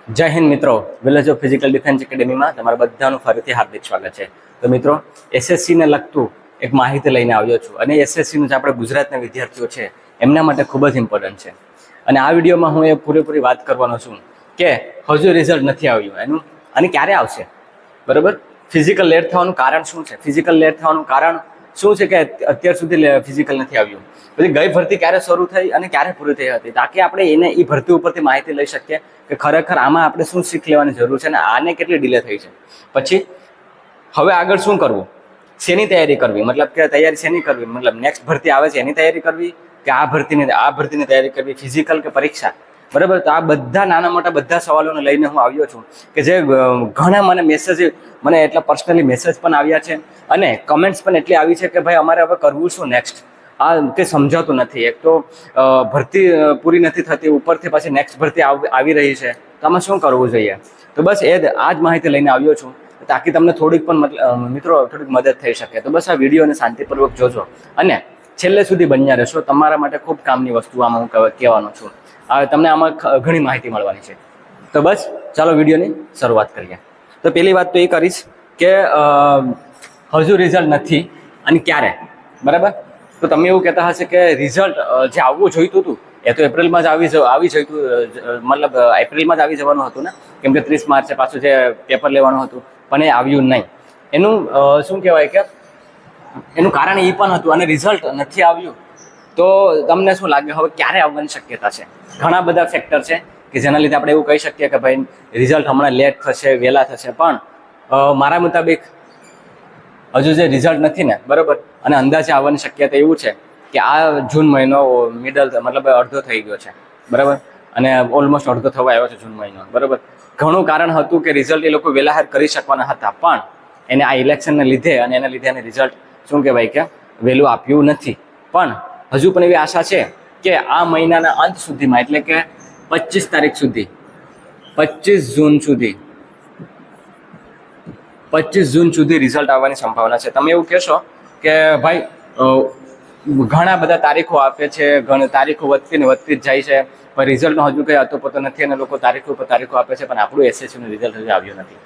જય હિન્દ મિત્રો, village of physical defence એકેડેમીમાં તમારા બધાનું ફરીથી હાર્દિક સ્વાગત છે. તો મિત્રો, એસએસસીને લગતું એક માહિતી લઈને આવ્યો છું અને એસએસસીનું જે આપણે ગુજરાતના વિદ્યાર્થીઓ છે એમના માટે ખૂબ જ ઇમ્પોર્ટન્ટ છે. અને આ વિડીયોમાં હું એ પૂરેપૂરી વાત કરવાનો છું કે હજુ રિઝલ્ટ નથી આવ્યું એનું અને ક્યારે આવશે. બરાબર, ફિઝિકલ લેટ થવાનું કારણ શું છે? ફિઝિકલ લેટ થવાનું કારણ શું છે કે અત્યાર સુધી ફિઝિકલ નથી આવ્યું? પછી ગઈ ભરતી ક્યારે શરૂ થઈ અને ક્યારે પૂરી થઈ હતી, તાકી આપણે એ ભરતી ઉપરથી માહિતી લઈ શકીએ કે ખરેખર આમાં આપણે શું શીખ લેવાની જરૂર છે અને આને કેટલી ડિલે થઈ છે. પછી હવે આગળ શું કરવું, શેની તૈયારી કરવી, મતલબ કે તૈયારી શેની કરવી, મતલબ નેક્સ્ટ ભરતી આવે છે એની તૈયારી કરવી કે આ ભરતીની તૈયારી કરવી, ફિઝિકલ કે પરીક્ષા. બરાબર, તો આ બધા નાના મોટા બધા સવાલોને લઈને હું આવ્યો છું કે જે ઘણા મને એટલા પર્સનલી મેસેજ પણ આવ્યા છે અને કમેન્ટ્સ પણ એટલી આવી છે કે ભાઈ અમારે હવે કરવું શું નેક્સ્ટ, આ કંઈ સમજાતું નથી. એક તો ભરતી પૂરી નથી થતી, ઉપરથી પાછી નેક્સ્ટ ભરતી આવી રહી છે, તો આમાં શું કરવું જોઈએ? તો બસ આ જ માહિતી લઈને આવ્યો છું તાકી તમને થોડીક પણ મિત્રો થોડીક મદદ થઈ શકે. તો બસ આ વિડીયોને શાંતિપૂર્વક જોજો અને છેલ્લે સુધી બન્યા રહેશો. તમારા માટે ખૂબ કામની વસ્તુ આમાં હું કહેવાનો છું. તમને આમાં ઘણી માહિતી મળવાની છે. તો બસ ચાલો વિડીયોની શરૂઆત કરીએ. તો પહેલી વાત તો એ કરીશ કે હજુ રિઝલ્ટ નથી અને ક્યારે. બરાબર, તો તમે એવું કહેતા હશે કે રિઝલ્ટ જે આવવું જોઈતું હતું એ તો એપ્રિલમાં જ આવી જોઈતું, મતલબ એપ્રિલમાં જ આવી જવાનું હતું ને, કેમ કે 30 માર્ચે પાછું જે પેપર લેવાનું હતું પણ એ આવ્યું નહીં. એનું શું કહેવાય કે એનું કારણ એ પણ હતું અને રિઝલ્ટ નથી આવ્યું. તો તમને શું લાગે હવે ક્યારે આવવાની શક્યતા છે? ઘણા બધા ફેક્ટર છે કે જેના લીધે આપણે એવું કહી શકીએ કે ભાઈ રિઝલ્ટ હમણાં લેટ થશે, વહેલા થશે. પણ મારા મુતાબિક હજુ જે રિઝલ્ટ નથી ને, બરાબર, અને અંદાજે આવવાની શક્યતા એવું છે કે આ જૂન મહિનો મતલબ અડધો થઈ ગયો છે. બરાબર, અને ઓલમોસ્ટ અડધો થવા આવ્યો છે જૂન મહિનો. બરાબર, ઘણું કારણ હતું કે રિઝલ્ટ એ લોકો વહેલા કરી શકવાના હતા પણ એને આ ઇલેક્શનને લીધે અને એના લીધે એને રિઝલ્ટ શું કહેવાય કે વહેલું આપ્યું નથી. પણ હજુ પણ એવી આશા છે કે આ મહિનાના અંત સુધીમાં, એટલે કે 25 તારીખ સુધી, 25 જૂન સુધી રિઝલ્ટ આવવાની સંભાવના છે. તમે એવું કહેશો કે ભાઈ ઘણા બધા તારીખો આપે છે, ઘણી તારીખો વધતી ને વધતી જ જાય છે, પણ રિઝલ્ટનો હજુ કંઈ અતોપતો નથી અને લોકો તારીખો ઉપર તારીખો આપે છે, પણ આપણું એસએસસીનું રિઝલ્ટ હજુ આવ્યું નથી.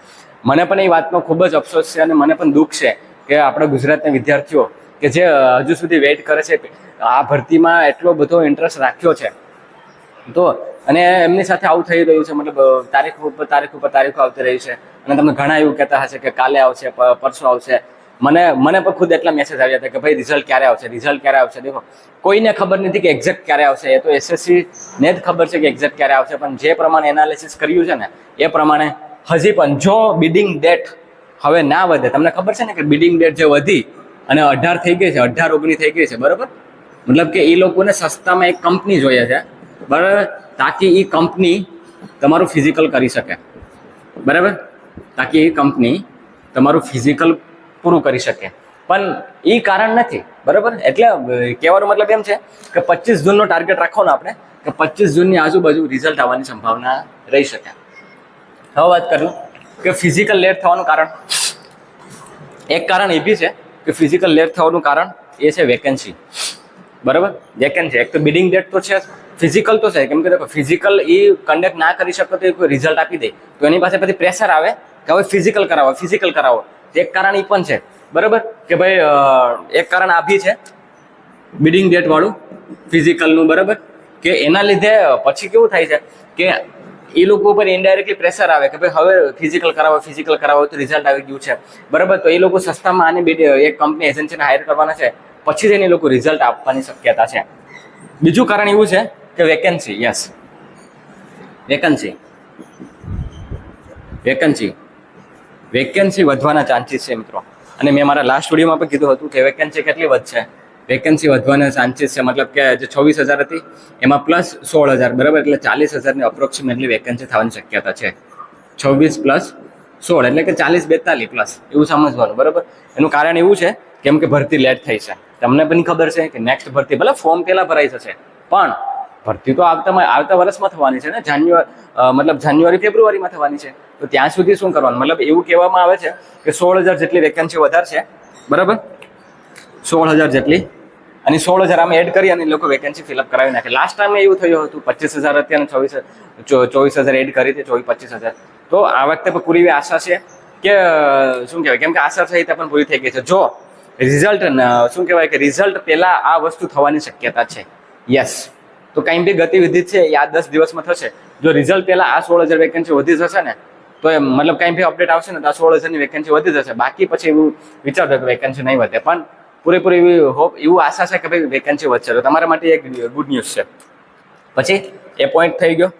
મને પણ એ વાતનો ખૂબ જ અફસોસ છે અને મને પણ દુઃખ છે કે આપણા ગુજરાતના વિદ્યાર્થીઓ કે જે હજુ સુધી વેઇટ કરે છે, આ ભરતીમાં એટલો બધો ઇન્ટરેસ્ટ રાખ્યો છે, તો અને એમની સાથે આવું થઈ રહ્યું છે. મતલબ તારીખો ઉપર તારીખો આવતી રહી છે અને તમને ઘણા એવું કહેતા હશે કે કાલે આવશે, પરસો આવશે. મને પણ ખુદ એટલા મેસેજ આવ્યા હતા કે ભાઈ રિઝલ્ટ ક્યારે આવશે. દેખો, કોઈને ખબર નથી કે એક્ઝેક્ટ ક્યારે આવશે, એ તો એસએસસીને જ ખબર છે કે એક્ઝેક્ટ ક્યારે આવશે. પણ જે પ્રમાણે એનાલિસિસ કર્યું છે ને એ પ્રમાણે હજી પણ જો બિડિંગ ડેટ હવે ના વધે, તમને ખબર છે ને કે બિડિંગ ડેટ જે વધી અને 18 થઈ ગઈ છે, 18-19 થઈ ગઈ છે. બરાબર, મતલબ કે એ લોકોને સસ્તામાં એક કંપની જોઈએ છે, બરાબર, તાકી એ કંપની તમારું ફિઝિકલ કરી શકે. બરાબર, તાકી એ કંપની તમારું ફિઝિકલ પૂરું કરી શકે. પણ એ કારણ નથી. બરાબર, એટલે કહેવાનો મતલબ એમ છે કે 25 જૂનનો ટાર્ગેટ રાખો ને આપણે, કે 25 જૂનની આજુબાજુ રિઝલ્ટ આવવાની સંભાવના રહી શકે. હવે વાત કરું કે ફિઝિકલ લેટ થવાનું કારણ. એક કારણ એ બી છે કે ફિઝિકલ લેટ થવાનું કારણ એ છે વેકેન્સી. બરાબર, વેકેન્સી. એક તો બિડિંગ ડેટ તો છે, ફિઝિકલ તો છે, કેમ કે ફિઝિકલ એ કન્ડક્ટ ના કરી શકો તો એ કોઈ રિઝલ્ટ આપી દે તો એની પાસે પછી પ્રેશર આવે કે હવે ફિઝિકલ કરાવો. એક કારણ એ પણ છે. બરાબર, કે ભાઈ એક કારણ આ બી છે બિડિંગ ડેટ વાળું ફિઝિકલનું. બરાબર, કે એના લીધે પછી કેવું થાય છે કે એ લોકો ઉપર ઇનડાયરેક્ટલી પ્રેશર આવે કે ભાઈ હવે ફિઝિકલ કરાવો તો રિઝલ્ટ આવી ગયું છે. બરાબર, તો એ લોકો સસ્તામાં આને એક કંપની એજન્સીને હાયર કરવાના છે, પછી જ એને લોકો રિઝલ્ટ આપવાની શક્યતા છે. બીજું કારણ એવું છે કે વેકેન્સી. યસ, વેકેન્સી વધવાના ચાન્સીસ છે મિત્રો. અને મેં મારા લાસ્ટ વિડીયોમાં પણ કીધું હતું કે વેકેન્સી કેટલી વધશે. વેકેન્સી વધવાના ચાન્સીસ છે, મતલબ કે જે 24,000 હતી એમાં પ્લસ 16,000. બરાબર, એટલે 40,000ની અપ્રોક્સિમેટલી વેકેન્સી થવાની શક્યતા છે. 24 + 16 એટલે કે 40-42 પ્લસ એવું સમજવાનું. બરાબર, એનું કારણ એવું છે કેમ કે ભરતી લેટ થઈ છે. તમને પણ ખબર છે કે નેક્સ્ટ ભરતી ભલે ફોર્મ પહેલા ભરાઈ જશે પણ ભરતી તો આવતા વર્ષમાં થવાની છે ને, જાન્યુઆરી-ફેબ્રુઆરીમાં થવાની છે. તો ત્યાં સુધી શું કરવાનું, મતલબ એવું કહેવામાં આવે છે કે 16,000 જેટલી વેકેન્સી વધારશે. બરાબર, 16,000 જેટલી. અને 16,000 આમાં એડ કરી અને લોકો વેકેન્સી ફિલઅપ કરાવી નાખે. લાસ્ટ ટાઈમ એવું થયું હતું 25,000 હતી અને 24,000 એડ કરી હતી, 24-25,000. તો આ વખતે પણ પૂરી એવી આશા છે કે શું કહેવાય, કેમ કે આશા સહિત પણ પૂરી થઈ ગઈ છે. જો રિઝલ્ટ શું કહેવાય કે રિઝલ્ટ પહેલા આ વસ્તુ થવાની શક્યતા છે. યસ, તો કંઈ બી ગતિવિધિ છે એ આ 10 દિવસમાં થશે. જો રિઝલ્ટ પહેલા આ 16,000 વેકેન્સી વધી જશે ને, તો એ મતલબ કંઈ બી અપડેટ આવશે ને તો આ 16,000ની વેકેન્સી વધી જશે. બાકી પછી એવું વિચારજો કે વેકેન્સી નહીં વધે, પણ પૂરેપૂરી એવી હોપ, એવું આશા છે કે ભાઈ વેકેન્સી વધશે. તો તમારા માટે એક ગુડ ન્યૂઝ છે. પછી એ પોઈન્ટ થઈ ગયો.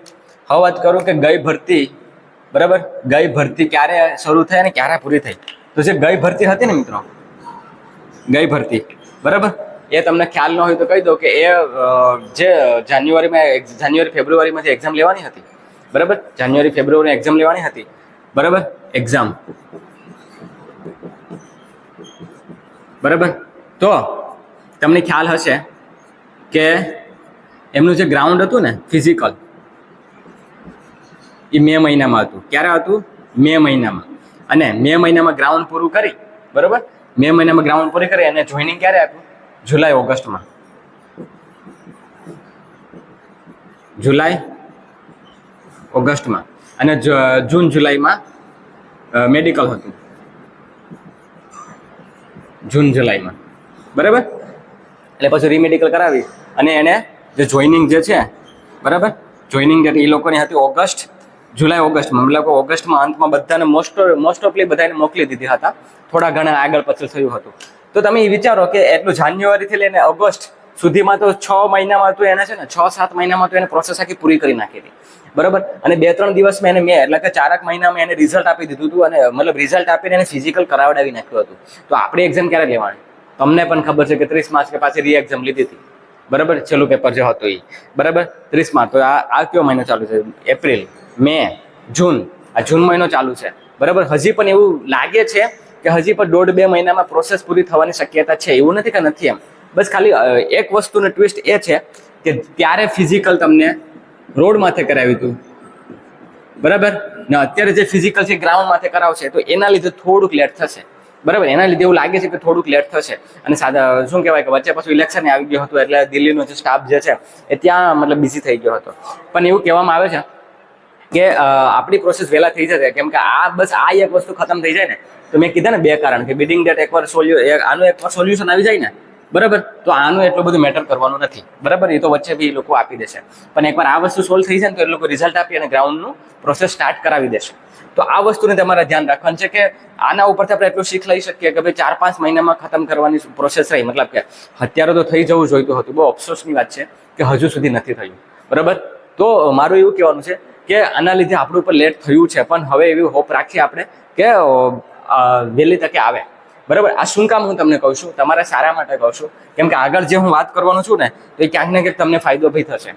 હવે વાત કરું કે ગઈ ભરતી, બરાબર, ગઈ ભરતી ક્યારે શરૂ થઈ અને ક્યારે પૂરી થઈ. તો જે ગઈ ભરતી હતી ને મિત્રો, ગઈ ભરતી, બરાબર, એ તમને ખ્યાલ ન હોય તો કહી દો કે એ જે જાન્યુઆરી ફેબ્રુઆરીમાં જે એક્ઝામ લેવાની હતી, બરાબર, જાન્યુઆરી ફેબ્રુઆરી એક્ઝામ લેવાની હતી, બરાબર, એક્ઝામ, બરાબર. તો તમને ખ્યાલ હશે કે એમનું જે ગ્રાઉન્ડ હતું ને ફિઝિકલ, એ મે મહિનામાં હતું. ક્યારે હતું? મે મહિનામાં. અને મે મહિનામાં ગ્રાઉન્ડ પૂરું કરી, બરાબર, મે મહિનામાં ગ્રાઉન્ડ પૂરી કરી અને જોઈનિંગ ક્યારે આપ્યું? જુલાઈ ઓગસ્ટમાં. જુલાઈ ઓગસ્ટમાં. અને જૂન જુલાઈમાં મેડિકલ હતું, જૂન જુલાઈમાં, બરાબર. એટલે પછી રીમેડિકલ કરાવી અને એને જે જોઈનિંગ જે છે, બરાબર, જોઈનિંગ જે એ લોકોની હતી જુલાઈ ઓગસ્ટમાં, મતલબ ઓગસ્ટમાં અંતમાં બધાને મોસ્ટ ઓફલી બધાને મોકલી દીધી હતા. થોડા ઘણા આગળ પાછળ થયું હતું. તો તમે એ વિચારો કે એટલું જાન્યુઆરીથી લઈને ઓગસ્ટ સુધીમાં તો 6 મહિનામાં તો એને છે ને 6-7 મહિનામાં તો એને પ્રોસેસ આખી પૂરી કરી નાખી હતી, બરાબર. અને 2-3 દિવસમાં એને એટલે કે 4 મહિનામાં એને રિઝલ્ટ આપી દીધું હતું. અને મતલબ રિઝલ્ટ આપીને એને ફિઝિકલ કરાવડાવી નાખ્યું હતું. તો આપણી એક્ઝામ ક્યારે લેવાની? તમને પણ ખબર છે કે 30 માર્ચ કે પાછી રી એક્ઝામ લીધી હતી, બરાબર, છેલ્લું પેપર જે હતું એ, બરાબર, 30 માર્ચ. તો આ કયો મહિનો ચાલુ છે? એપ્રિલ, મે, જૂન. આ જૂન મહિનો ચાલુ છે, બરાબર. હજી પણ એવું લાગે છે કે હજી પણ 1.5-2 મહિનામાં પ્રોસેસ પૂરી થવાની શક્યતા છે. એવું નથી કે નથી એમ. બસ ખાલી એક વસ્તુનો ટ્વિસ્ટ એ છે કે ત્યારે ફિઝિકલ તમને રોડ માથે કરાવ્યું હતું, બરાબર, ને અત્યારે જે ફિઝિકલ છે ગ્રાઉન્ડ માથે કરાવશે, તો એના લીધે થોડુંક લેટ થશે, બરાબર. એના લીધે એવું લાગે છે કે થોડુંક લેટ થશે. અને સાદા શું કહેવાય કે વચ્ચે પાછું ઇલેક્શન આવી ગયું હતું, એટલે દિલ્હીનો જે સ્ટાફ જે છે એ ત્યાં મતલબ બિઝી થઈ ગયો હતો. પણ એવું કહેવામાં આવે છે કે આપણી પ્રોસેસ વહેલા થઈ જશે, કેમ કે બસ આ એક વસ્તુ ખતમ થઈ જાય ને, તો મેં કીધા ને 2 કારણ કે બિડિંગ ડેટ એકવાર આનું એકવાર સોલ્યુશન આવી જાય ને, બરાબર, તો આનું એટલું બધું મેટર કરવાનું નથી, બરાબર. એ તો વચ્ચે બી લોકો આપી દેશે. પણ એકવાર આ વસ્તુ સોલ્વ થઈ જાય ને તો એ લોકો રિઝલ્ટ આપી અને ગ્રાઉન્ડનું પ્રોસેસ સ્ટાર્ટ કરાવી દેશે. તો આ વસ્તુને તમારે ધ્યાન રાખવાનું છે કે આના ઉપરથી આપણે એટલું શીખ લઈ શકીએ કે ભાઈ 4-5 મહિનામાં ખતમ કરવાની પ્રોસેસ રહી. મતલબ કે અત્યારે તો થઈ જવું જોઈતું હતું. બહુ અફસોસની વાત છે કે હજુ સુધી નથી થયું, બરાબર. તો મારું એવું કહેવાનું છે કે આના લીધે આપણું ઉપર લેટ થયું છે, પણ હવે એવી હોપ રાખીએ આપણે કે વહેલી તકે આવે, બરાબર. આ શું કામ હું તમને કહું છું? તમારા સારા માટે કહું છું, કેમ કે આગળ જે હું વાત કરવાનો છું ને, તો એ ક્યાંક ને ક્યાંક તમને ફાયદો ભી થશે.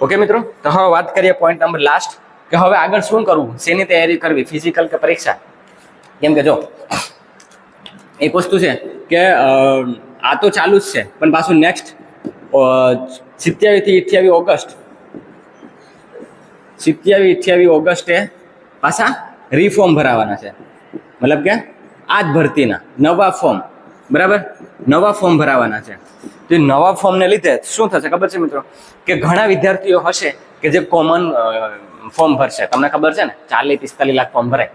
ઓકે મિત્રો, તો હવે વાત કરીએ પોઈન્ટ નંબર લાસ્ટ, કે હવે આગળ શું કરવું, શેની તૈયારી કરવી, ફિઝિકલ કે પરીક્ષા. કેમ કે જો એક વસ્તુ છે કે આ તો ચાલુ જ છે, પણ પાછું નેક્સ્ટ 27-28 ઓગસ્ટ 27-28 ઓગસ્ટે પાછા રીફોર્મ ભરાવાના છે. મતલબ કે આ જ ભરતીના નવા ફોર્મ, બરાબર, નવા ફોર્મ ભરાવાના છે. તો નવા ફોર્મને લીધે શું થશે ખબર છે મિત્રો? કે ઘણા વિદ્યાર્થીઓ હશે કે જે કોમન ફોર્મ ભરશે. તમને ખબર છે ને 40-45 લાખ ફોર્મ ભરાય,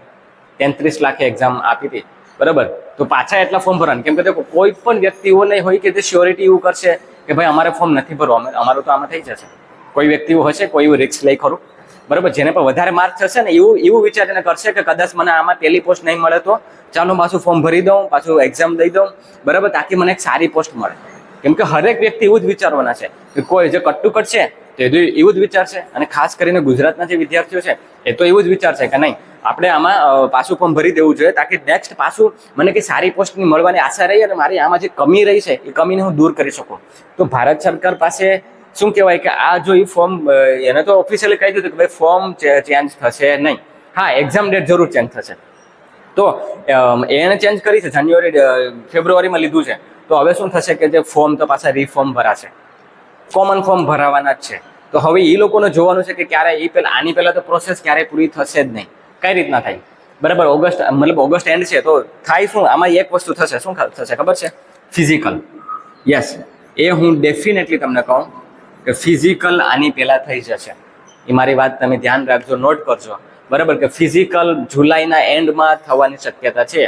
33 લાખે એક્ઝામ આપી હતી, બરાબર. તો પાછા એટલા ફોર્મ ભરવાના, કેમ કે દેખો કોઈ પણ વ્યક્તિ એવો નહીં હોય કે તે શ્યોરિટી એવું કરશે કે ભાઈ અમારે ફોર્મ નથી ભરવું, અમારું તો આમાં થઈ જશે. કોઈ વ્યક્તિ એવું હશે, કોઈ એવું રિસ્ક લઈ ખરું, બરાબર. જેને પણ વધારે માર્ક થશે ને એવું વિચારીને કરશે કે કદાચ મને આમાં પહેલી પોસ્ટ નહીં મળે તો ચાલો પાછું ફોર્મ ભરી દઉં, પાછું એક્ઝામ દઈ દઉં, બરાબર, તાકી મને એક સારી પોસ્ટ મળે. કેમ કે હરેક વ્યક્તિ એવું જ વિચારવાના છે કે કોઈ જે કટ્ટુ છે તો એવું જ વિચારશે. અને ખાસ કરીને ગુજરાતના જે વિદ્યાર્થીઓ છે એ તો એવું જ વિચારશે કે નહીં આપણે આમાં પાછું ફોર્મ ભરી દેવું જોઈએ, તાકી નેક્સ્ટ પાછું મને કંઈ સારી પોસ્ટની મળવાની આશા રહી અને મારી આમાં જે કમી રહી છે એ કમીને હું દૂર કરી શકું. તો ભારત સરકાર પાસે શું કહેવાય કે આ જો એ ફોર્મ, એને તો ઓફિશિયલી કહી દીધું કે ભાઈ ફોર્મ ચેન્જ થશે નહીં. હા, એક્ઝામ ડેટ જરૂર ચેન્જ થશે. તો એને ચેન્જ કરી છે, ફેબ્રુઆરીમાં લીધું છે. તો હવે શું થશે કે જે ફોર્મ તો પાછા રીફોર્મ ભરાશે, કોમન ફોર્મ ભરાવાના જ છે. તો હવે એ લોકોને જોવાનું છે કે ક્યારે આની પહેલા તો પ્રોસેસ ક્યારે પૂરી થશે જ નહીં. કઈ રીતના થાય, બરાબર. ઓગસ્ટ એન્ડ છે તો થાય શું? આમાં એક વસ્તુ થશે, શું થશે ખબર છે? ફિઝિકલ. યસ, એ હું ડેફિનેટલી તમને કહું કે ફિઝિકલ આની પહેલાં થઈ જશે. એ મારી વાત તમે ધ્યાન રાખજો, નોટ કરજો, બરાબર, કે ફિઝિકલ જુલાઈના એન્ડમાં થવાની શક્યતા છે.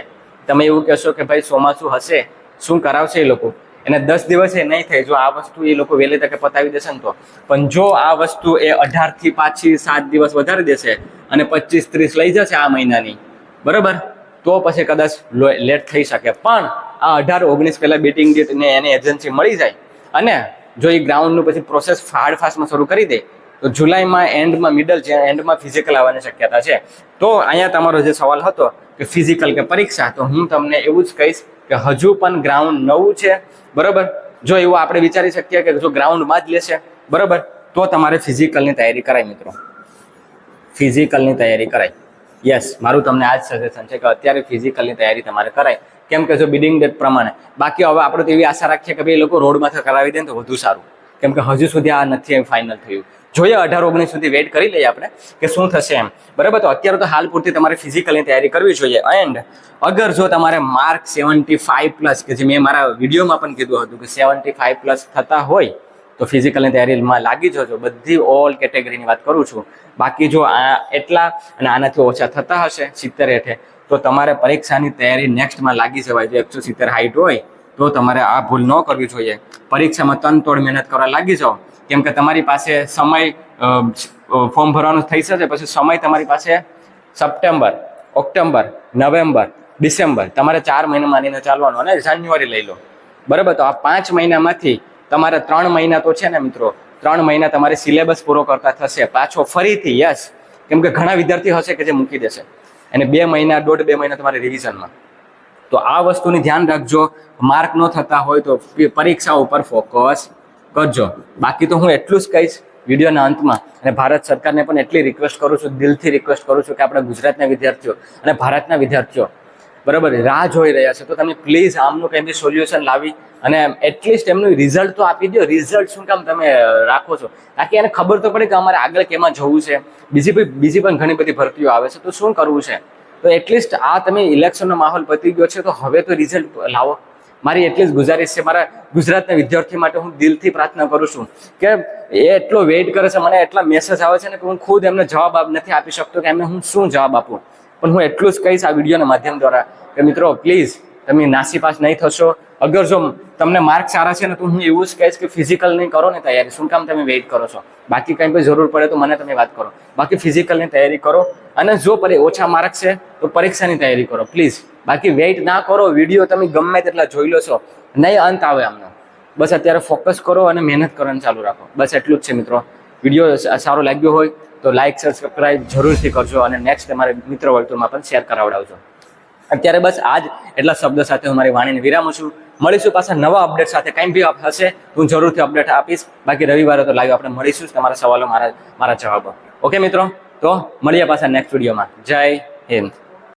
તમે એવું કહેશો કે ભાઈ ચોમાસું હશે, શું કરાવશે એ લોકો? એને 10 દિવસે નહીં થાય જો આ વસ્તુ એ લોકો વહેલી તકે પતાવી દેશે ને તો. પણ જો આ વસ્તુ એ 18થી પાછી 7 દિવસ વધારી દેશે અને 25-30 લઈ જશે આ મહિનાની, બરાબર, તો પછી કદાચ લેટ થઈ શકે. પણ આ 18-19 પહેલા બેટિંગ ડેટ ને એને એજન્સી મળી જાય અને જો એ ગ્રાઉન્ડનું પછી પ્રોસેસ ફાસ્ટમાં શરૂ કરી દે તો જુલાઈમાં એન્ડમાં એન્ડમાં ફિઝિકલ આવવાની શક્યતા છે. તો અહીંયા તમારો જે સવાલ હતો કે ફિઝિકલ કે પરીક્ષા, તો હું તમને એવું જ કહીશ કે હજુ પણ ગ્રાઉન્ડ નવું છે, બરાબર. જો એવું આપણે વિચારી શકીએ કે જો ગ્રાઉન્ડમાં જ લેશે, બરાબર, તો તમારે ફિઝિકલની તૈયારી કરાય મિત્રો, ફિઝિકલની તૈયારી કરાય. યસ, મારું તમને આ જ સજેશન છે કે અત્યારે ફિઝિકલની તૈયારી તમારે કરાય. કેમ કે જો બિડિંગ ડેટ પ્રમાણે, બાકી હવે આપણે તો એવી આશા રાખીએ કે ભાઈ એ લોકો રોડમાંથી કરાવી દે તો વધુ સારું, કેમ કે હજુ સુધી આ નથી ફાઇનલ થયું. જોઈએ 18-19 સુધી વેઇટ કરી લઈએ આપણે કે શું થશે એમ, બરાબર. તો અત્યારે તો હાલ પૂરતી તમારે ફિઝિકલની તૈયારી કરવી જોઈએ. એન્ડ અગર જો તમારે માર્ક 75+ કે જે મેં મારા વિડીયોમાં પણ કીધું હતું કે 75+ થતા હોય તો ફિઝિકલની તૈયારીમાં લાગી જજો. બધી ઓલ કેટેગરીની વાત કરું છું. બાકી જો આ એટલા અને આનાથી ઓછા થતા હશે 70-80, તો તમારે પરીક્ષાની તૈયારી નેક્સ્ટમાં લાગી જવાય. જો 170 હાઈટ હોય તો તમારે આ ભૂલ ન કરવી જોઈએ. પરીક્ષામાં તનતોડ મહેનત કરવા લાગી જાઓ, કેમ કે તમારી પાસે સમય ફોર્મ ભરવાનું થઈ શકે, પછી સમય તમારી પાસે સપ્ટેમ્બર, ઓક્ટોબર, નવેમ્બર, ડિસેમ્બર, તમારે 4 મહિના માનીને ચાલવાનું અને જાન્યુઆરી લઈ લો, બરાબર. તો આ 5 મહિનામાંથી તમારે 3 મહિના તો છે ને મિત્રો, 3 મહિના તમારે સિલેબસ પૂરો કરતા થશે પાછો ફરીથી. યસ, કેમ કે ઘણા વિદ્યાર્થી હશે કે જે મૂકી દેશે અને 2 મહિના 1.5-2 મહિના તમારે રિવિઝનમાં. તો આ વસ્તુની ધ્યાન રાખજો. માર્ક ન થતા હોય તો પરીક્ષા ઉપર ફોકસ કરજો. બાકી તો હું એટલું જ કહીશ વિડીયોના અંતમાં, અને ભારત સરકારને પણ એટલી રિક્વેસ્ટ કરું છું, દિલથી રિક્વેસ્ટ કરું છું કે આપણા ગુજરાતના વિદ્યાર્થીઓ અને ભારતના વિદ્યાર્થીઓ, બરાબર, રાહ જોઈ રહ્યા છે, તો તમે પ્લીઝ આમનું કંઈ બી સોલ્યુશન લાવી અને એટલીસ્ટ એમનું રિઝલ્ટ તો આપી દો. રિઝલ્ટ શું કામ તમે રાખો છો? તાકી એને ખબર તો પડે કે અમારે આગળ કેમાં જવું છે. બીજી પણ ઘણી બધી ભરતીઓ આવે છે, તો શું કરવું છે. તો એટલીસ્ટ આ તમે ઇલેક્શનનો માહોલ પતી ગયો છે તો હવે તો રિઝલ્ટ લાવો. મારી એટલી જ ગુજારિશ છે. મારા ગુજરાતના વિદ્યાર્થી માટે હું દિલથી પ્રાર્થના કરું છું કે એ એટલો વેઇટ કરે છે, મને એટલા મેસેજ આવે છે ને કે હું ખુદ એમને જવાબ નથી આપી શકતો કે એમને હું શું જવાબ આપું. પણ હું એટલું જ કહીશ આ વિડીયોના માધ્યમ દ્વારા કે મિત્રો પ્લીઝ તમે નાસીપાસ નહીં થશો. અગર જો તમને માર્ક સારા છે ને તો હું એવું જ કહીશ કે ફિઝિકલ નહીં કરો ને તૈયારી. શું કામ તમે વેઇટ કરો છો? બાકી કંઈ પણ જરૂર પડે તો મને તમે વાત કરો. બાકી ફિઝિકલની તૈયારી કરો અને જો ઓછા માર્ક છે તો પરીક્ષાની તૈયારી કરો પ્લીઝ. બાકી વેઇટ ના કરો. વિડીયો તમે ગમે તેટલા જોઈ લો છો, નહીં અંત આવે આમનો. બસ અત્યારે ફોકસ કરો અને મહેનત કરવાનું ચાલુ રાખો. બસ એટલું જ છે મિત્રો. વિડીયો સારો લાગ્યો હોય તો લાઇક, સબસ્ક્રાઇબ જરૂરથી કરજો અને નેક્સ્ટ તમારે મિત્ર વર્તુળમાં પણ શેર કરાવડાવજો. અત્યારે બસ આજ એટલા શબ્દ સાથે હું મારી વાણીને વિરામું છું. મળીશું પાછા નવા અપડેટ સાથે. કંઈ બી હશે હું જરૂરથી અપડેટ આપીશ. બાકી રવિવારે તો લાઈવ આપણે મળીશું. તમારા સવાલો, મારા જવાબો. ઓકે મિત્રો, તો મળીએ પાછા નેક્સ્ટ વિડીયોમાં. જય હિન્દ.